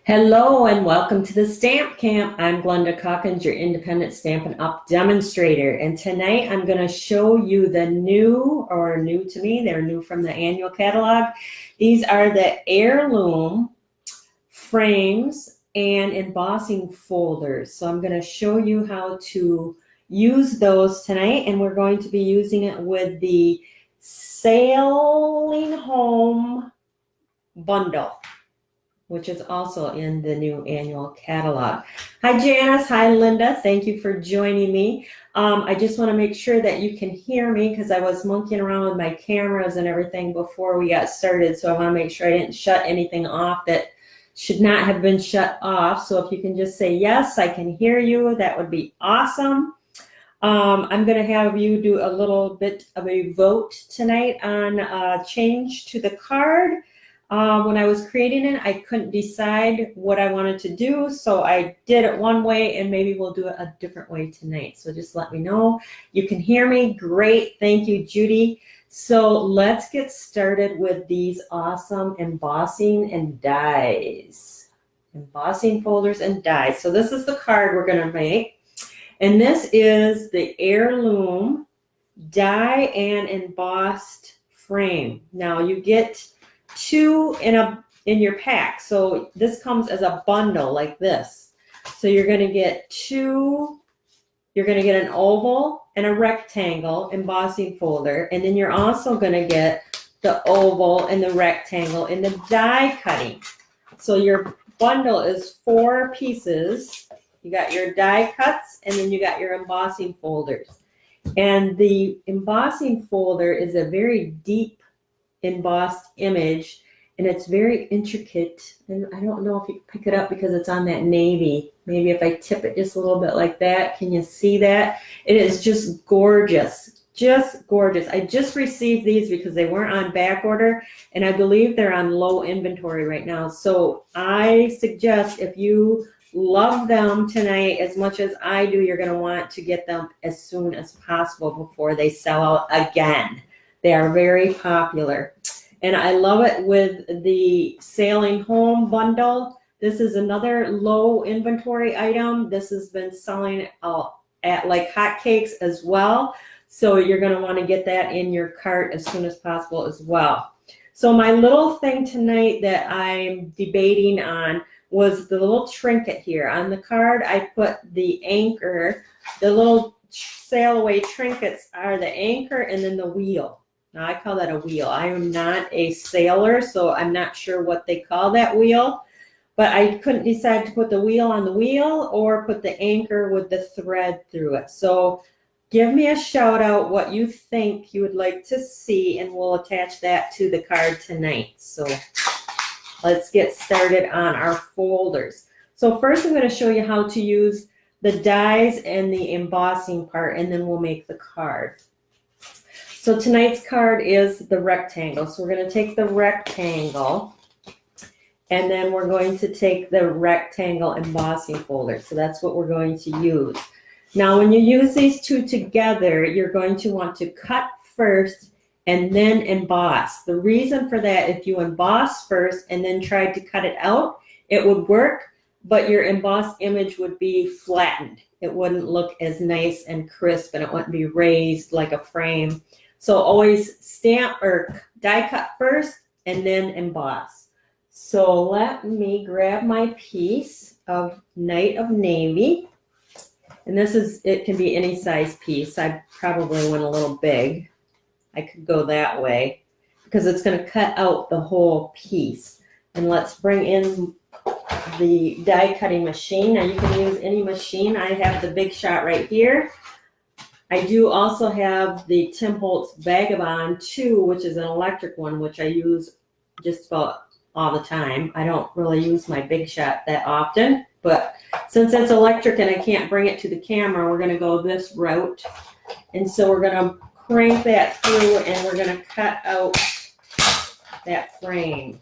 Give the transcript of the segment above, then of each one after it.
Hello and welcome to the Stamp Camp. I'm Glenda Calkins, your independent Stampin' Up! Demonstrator. And tonight I'm going to show you the new to me, they're new from the annual catalog. These are the Heirloom frames and embossing folders. So I'm going to show you how to use those tonight, and we're going to be using it with the Sailing Home bundle, which is also in the new annual catalog. Hi Janice, hi Linda, thank you for joining me. I just want to make sure that you can hear me because I was monkeying around with my cameras and everything before we got started, so I want to make sure I didn't shut anything off that should not have been shut off. So if you can just say yes, I can hear you, that would be awesome. I'm going to have you do a little bit of a vote tonight on change to the card. When I was creating it, I couldn't decide what I wanted to do, so I did it one way, and maybe we'll do it a different way tonight. So just let me know. You can hear me. Great. Thank you, Judy. So let's get started with these awesome embossing and dies. Embossing folders and dies. So this is the card we're going to make. And this is the Heirloom die and embossed frame. Now you get two in your pack. So this comes as a bundle like this. So you're going to get two, you're going to get an oval and a rectangle embossing folder. And then you're also going to get the oval and the rectangle in the die cutting. So your bundle is 4 pieces. You got your die cuts, and then you got your embossing folders. And the embossing folder is a very deep embossed image, and it's very intricate, and I don't know if you can pick it up because it's on that navy. Maybe if I tip it just a little bit like that, can you see that? It is just gorgeous, just gorgeous. I just received these because they weren't on back order, and I believe they're on low inventory right now. So I suggest if you love them tonight as much as I do, you're going to want to get them as soon as possible before they sell out again. They are very popular. And I love it with the Sailing Home bundle. This is another low inventory item. This has been selling at like hotcakes as well. So you're going to want to get that in your cart as soon as possible as well. So my little thing tonight that I'm debating on was the little trinket here. On the card, I put the anchor. The little sail away trinkets are the anchor and then the wheel. Now, I call that a wheel. I am not a sailor, so I'm not sure what they call that wheel. But I couldn't decide to put the wheel on the wheel or put the anchor with the thread through it. So give me a shout out what you think you would like to see, and we'll attach that to the card tonight. So let's get started on our folders. So first I'm going to show you how to use the dies and the embossing part, and then we'll make the card. So tonight's card is the rectangle. So we're going to take the rectangle, and then we're going to take the rectangle embossing folder. So that's what we're going to use. Now, when you use these two together, you're going to want to cut first and then emboss. The reason for that, if you emboss first and then tried to cut it out, it would work, but your embossed image would be flattened. It wouldn't look as nice and crisp, and it wouldn't be raised like a frame. So always stamp or die cut first and then emboss. So let me grab my piece of Night of Navy. And this is, it can be any size piece. I probably went a little big. I could go that way because it's going to cut out the whole piece. And let's bring in the die cutting machine. Now you can use any machine. I have the Big Shot right here. I do also have the Tim Holtz Vagabond 2, which is an electric one, which I use just about all the time. I don't really use my Big Shot that often, but since it's electric and I can't bring it to the camera, we're going to go this route. And so we're going to crank that through, and we're going to cut out that frame.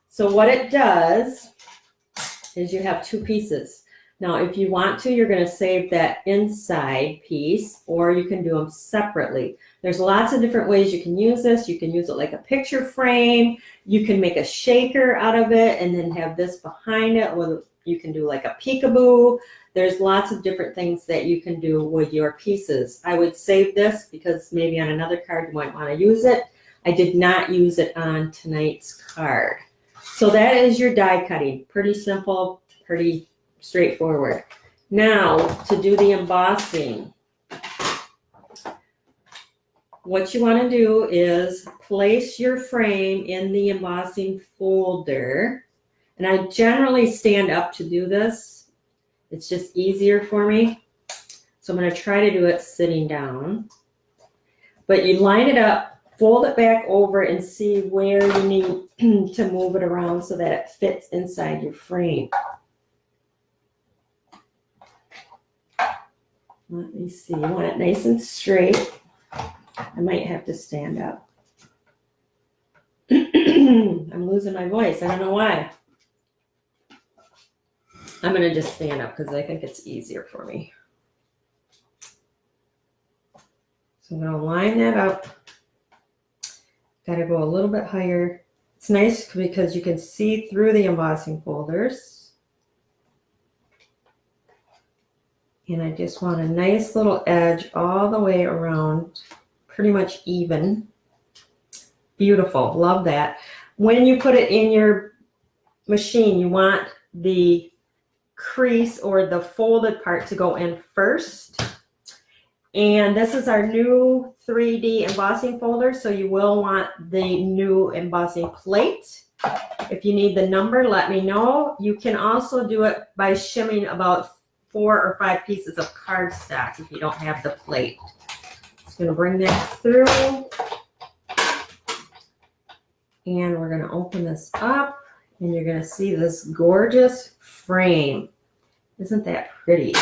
So what it does is you have 2 pieces. Now, if you want to, you're going to save that inside piece, or you can do them separately. There's lots of different ways you can use this. You can use it like a picture frame. You can make a shaker out of it and then have this behind it. Or you can do like a peekaboo. There's lots of different things that you can do with your pieces. I would save this because maybe on another card you might want to use it. I did not use it on tonight's card. So that is your die cutting. Pretty simple, pretty straightforward. Now to do the embossing. What you want to do is place your frame in the embossing folder. And I generally stand up to do this. It's just easier for me. So I'm going to try to do it sitting down. But you line it up, fold it back over, and see where you need to move it around so that it fits inside your frame. Let me see. You want it nice and straight. I might have to stand up. I'm losing my voice. I don't know why. I'm going to just stand up because I think it's easier for me. So I'm going to line that up. Got to go a little bit higher. It's nice because you can see through the embossing folders. And I just want a nice little edge all the way around, pretty much even. Beautiful. Love that. When you put it in your machine, you want the crease or the folded part to go in first. And this is our new 3D embossing folder, so you will want the new embossing plate. If you need the number, let me know. You can also do it by shimming about 4 or 5 pieces of cardstock if you don't have the plate. Just going to bring that through. And we're going to open this up, and you're going to see this gorgeous frame. Isn't that pretty?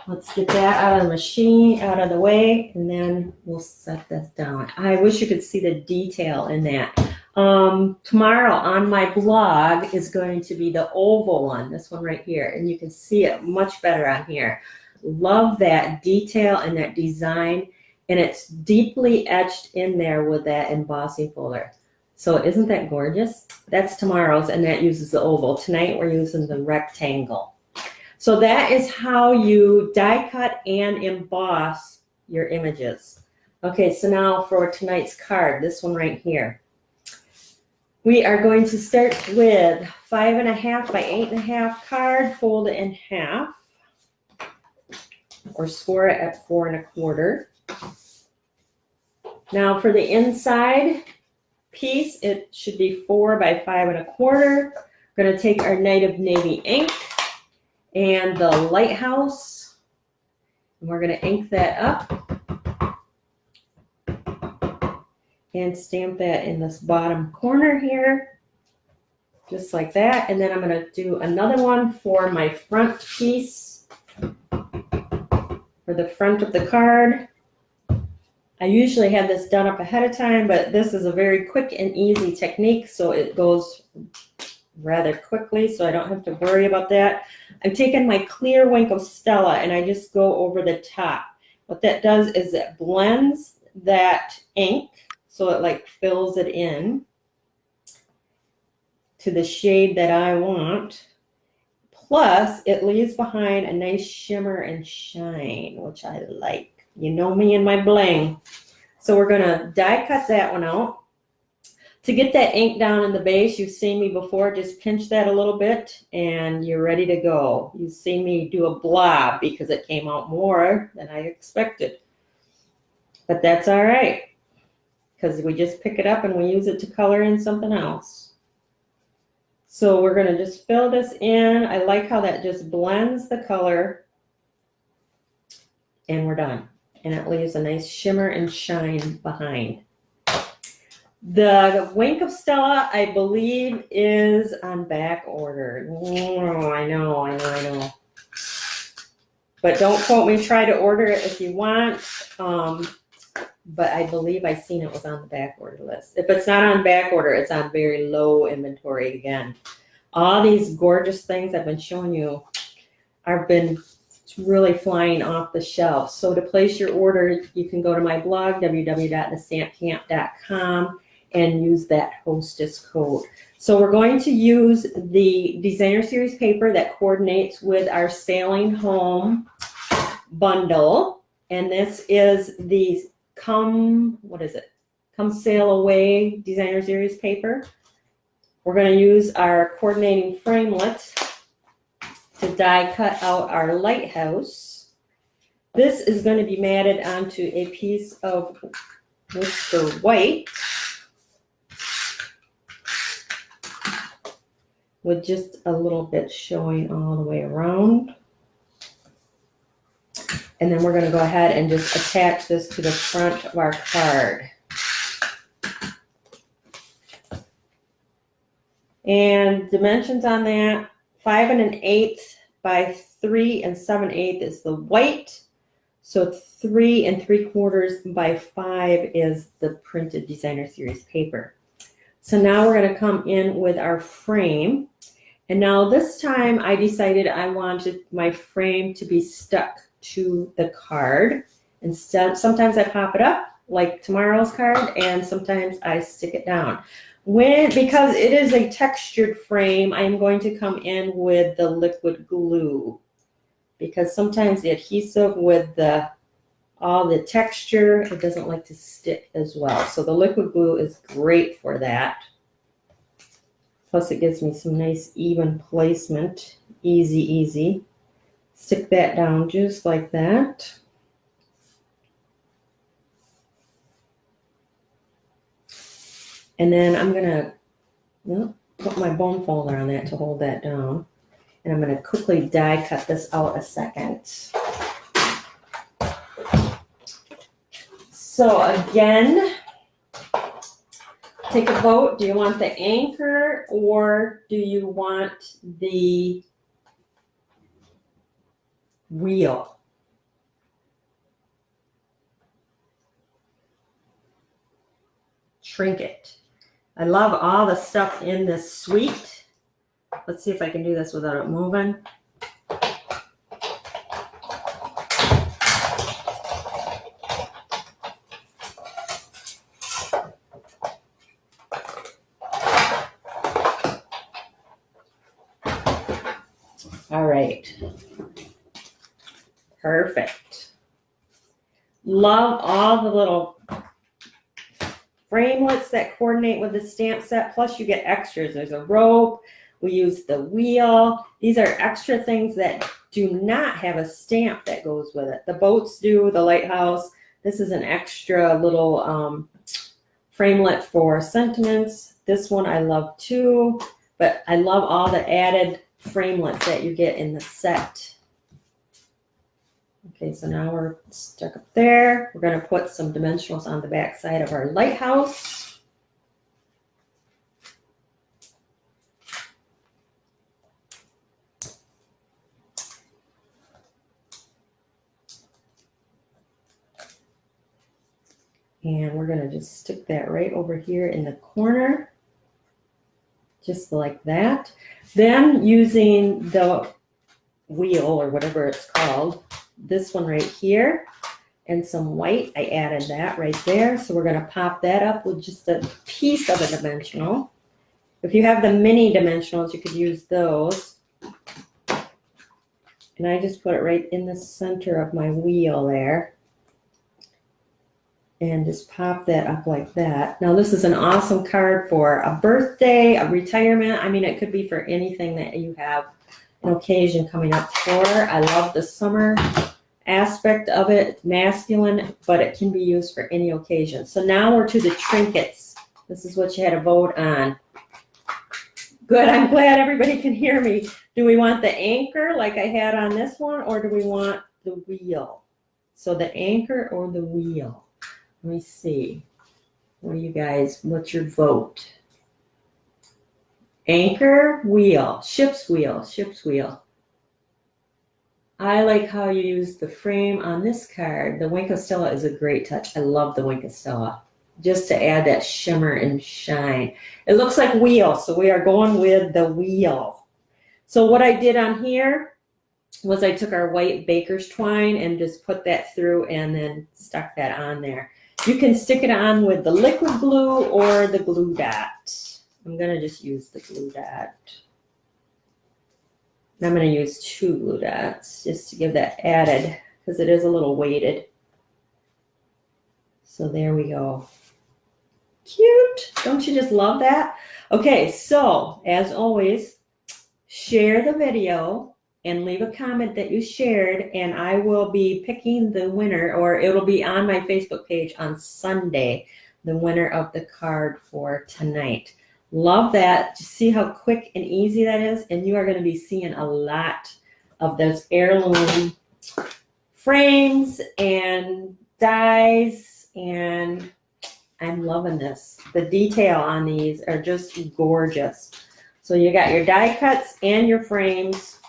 Let's get that out of the machine, out of the way, and then we'll set this down. I wish you could see the detail in that. Tomorrow on my blog is going to be the oval one, this one right here, and you can see it much better on here. Love that detail and that design, and it's deeply etched in there with that embossing folder. So isn't that gorgeous? That's tomorrow's, and that uses the oval. Tonight we're using the rectangle. So that is how you die cut and emboss your images. Okay, so now for tonight's card, this one right here. We are going to start with 5.5 by 8.5 card, fold it in half, or score it at 4 1/4. Now for the inside piece, it should be 4 by 5 1/4. We're going to take our Night of Navy ink and the lighthouse, and we're going to ink that up and stamp that in this bottom corner here, just like that. And then I'm going to do another one for my front piece, for the front of the card. I usually have this done up ahead of time, but this is a very quick and easy technique, so it goes rather quickly, so I don't have to worry about that. I'm taking my clear Wink of Stella, and I just go over the top. What that does is it blends that ink, so it like fills it in to the shade that I want. Plus, it leaves behind a nice shimmer and shine, which I like. You know me and my bling. So we're going to die cut that one out. To get that ink down in the base, you've seen me before, just pinch that a little bit and you're ready to go. You've seen me do a blob because it came out more than I expected. But that's all right, because we just pick it up and we use it to color in something else. So we're going to just fill this in. I like how that just blends the color, and we're done. And it leaves a nice shimmer and shine behind. The Wink of Stella, I believe, is on back order. Oh, I know. But don't quote me. Try to order it if you want. But I believe I seen it was on the back order list. If it's not on back order, it's on very low inventory again. All these gorgeous things I've been showing you have been really flying off the shelf. So to place your order, you can go to my blog, www.thestampcamp.com, and use that hostess code. So we're going to use the designer series paper that coordinates with our Sailing Home bundle. And this is the Come Sail Away designer series paper. We're going to use our coordinating framelit to die cut out our lighthouse. This is going to be matted onto a piece of Mr. White with just a little bit showing all the way around. And then we're going to go ahead and just attach this to the front of our card. And dimensions on that, 5 1/8 by 3 7/8 is the white. So 3 3/4 by 5 is the printed designer series paper. So now we're going to come in with our frame. And now this time I decided I wanted my frame to be stuck to the card. Instead, sometimes I pop it up like tomorrow's card, and sometimes I stick it down. Because it is a textured frame, I'm going to come in with the liquid glue, because sometimes the adhesive with all the texture, it doesn't like to stick as well. So the liquid glue is great for that. Plus it gives me some nice even placement. Easy. Stick that down just like that. And then I'm going to put my bone folder on that to hold that down. And I'm going to quickly die cut this out a second. So again, take a vote. Do you want the anchor or do you want the wheel? Trinket. I love all the stuff in this suite. Let's see if I can do this without it moving. All right. Perfect. Love all the little framelits that coordinate with the stamp set, plus you get extras. There's a rope, we use the wheel. These are extra things that do not have a stamp that goes with it. The boats do, the lighthouse. This is an extra little framelit for sentiments. This one I love too, but I love all the added framelits that you get in the set. Okay, so now we're stuck up there. We're going to put some dimensionals on the back side of our lighthouse. And we're going to just stick that right over here in the corner, just like that. Then using the wheel or whatever it's called, this one right here, and some white, I added that right there. So we're going to pop that up with just a piece of a dimensional. If you have the mini dimensionals, you could use those. And I just put it right in the center of my wheel there. And just pop that up like that. Now this is an awesome card for a birthday, a retirement. I mean, it could be for anything that you have an occasion coming up for. I love the summer aspect of it. It's masculine, but it can be used for any occasion. So now we're to the trinkets. This is what you had to vote on. Good, I'm glad everybody can hear me. Do we want the anchor like I had on this one, or do we want the wheel? So the anchor or the wheel? Let me see. What do you guys, what's your vote? Anchor, wheel, ship's wheel, ship's wheel. I like how you use the frame on this card. The Wink of Stella is a great touch. I love the Wink of Stella. just to add that shimmer and shine. It looks like wheel, so we are going with the wheel. So what I did on here was I took our white baker's twine and just put that through and then stuck that on there. You can stick it on with the liquid glue or the glue dot. I'm gonna just use the glue dot. And I'm gonna use 2 glue dots just to give that added, because it is a little weighted. So there we go. Cute. Don't you just love that? Okay, so as always, share the video and leave a comment that you shared, and I will be picking the winner, or it'll be on my Facebook page on Sunday, the winner of the card for tonight. Love that. Just see how quick and easy that is, and you are going to be seeing a lot of those heirloom frames and dies, and I'm loving this. The detail on these are just gorgeous. So you got your die cuts and your frames,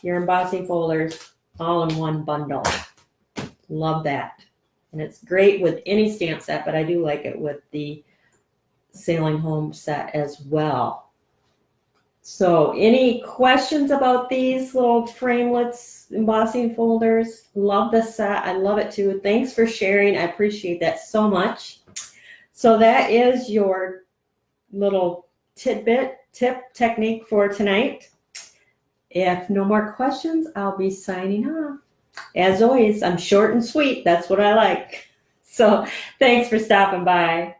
your embossing folders, all in one bundle. Love that. And it's great with any stamp set, but I do like it with the Sailing Home set as well. So any questions about these little framelets, embossing folders? Love the set. I love it too. Thanks for sharing. I appreciate that so much. So that is your little tip technique for tonight. If no more questions, I'll be signing off. As always, I'm short and sweet. That's what I like. So thanks for stopping by.